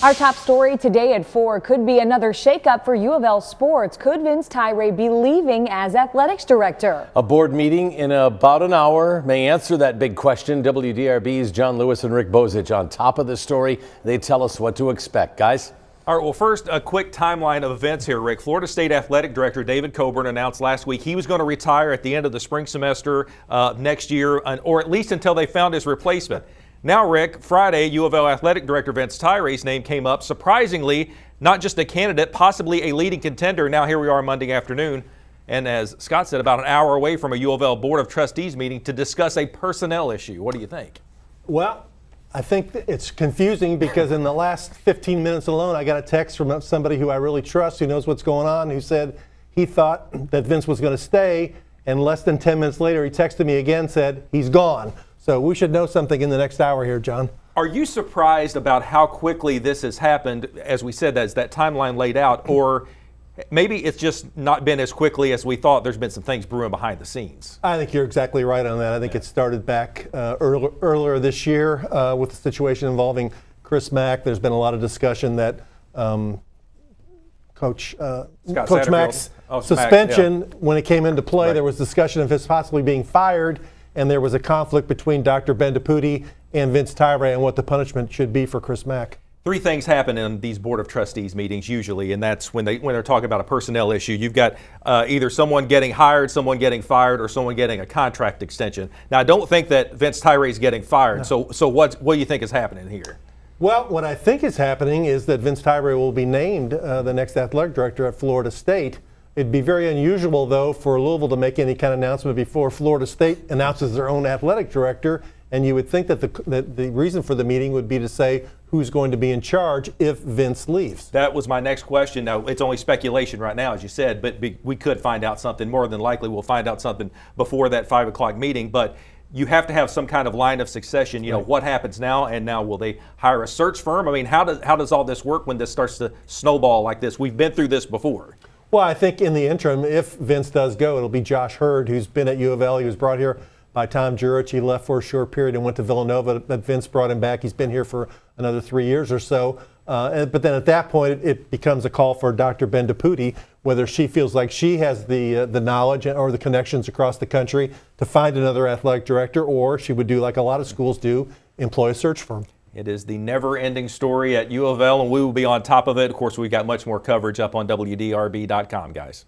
Our top story today at 4 could be another shakeup for UofL sports. Could Vince Tyra be leaving as athletics director? A board meeting in about an hour may answer that big question. WDRB's John Lewis and Rick Bozich on top of the story. They tell us what to expect. Guys? All right, well, first, a quick timeline of events here, Rick. Florida State Athletic Director David Coburn announced last week he was going to retire at the end of the spring semester next year, or at least until they found his replacement. Now, Rick, Friday, UofL Athletic Director Vince Tyra's name came up. Surprisingly, not just a candidate, possibly a leading contender. Now here we are Monday afternoon, and as Scott said, about an hour away from a UofL Board of Trustees meeting to discuss a personnel issue. What do you think? Well, I think it's confusing because in the last 15 minutes alone, I got a text from somebody who I really trust, who knows what's going on, who said he thought that Vince was going to stay, and less than 10 minutes later, he texted me again, said he's gone. So we should know something in the next hour here, John. Are you surprised about how quickly this has happened? As we said, as that timeline laid out, or maybe it's just not been as quickly as we thought? There's been some things brewing behind the scenes. I think you're exactly right on that. I think it started back earlier this year with the situation involving Chris Mack. There's been a lot of discussion that Coach Mack's suspension, when it came into play, there was discussion of his possibly being fired, and there was a conflict between Dr. Bendapudi and Vince Tyra and what the punishment should be for Chris Mack. Three things happen in these Board of Trustees meetings usually, and that's when they're talking about a personnel issue. You've got either someone getting hired, someone getting fired, or someone getting a contract extension. Now, I don't think that Vince Tyra is getting fired. No. So what do you think is happening here? Well, what I think is happening is that Vince Tyra will be named the next athletic director at Florida State. It'd be very unusual, though, for Louisville to make any kind of announcement before Florida State announces their own athletic director. And you would think that the reason for the meeting would be to say who's going to be in charge if Vince leaves. That was my next question. Now, it's only speculation right now, as you said, but we could find out something. More than likely, we'll find out something before that 5 o'clock meeting. But you have to have some kind of line of succession. You know, what happens now, and now will they hire a search firm? I mean, how does all this work when this starts to snowball like this? We've been through this before. Well, I think in the interim, if Vince does go, it'll be Josh Hurd, who's been at UofL. He was brought here by Tom Jurich. He left for a short period and went to Villanova, but Vince brought him back. He's been here for another 3 years or so. But then at that point, it becomes a call for Dr. Bendapudi, whether she feels like she has the knowledge or the connections across the country to find another athletic director, or she would do like a lot of schools do, employ a search firm. It is the never-ending story at UofL, and we will be on top of it. Of course, we've got much more coverage up on WDRB.com, guys.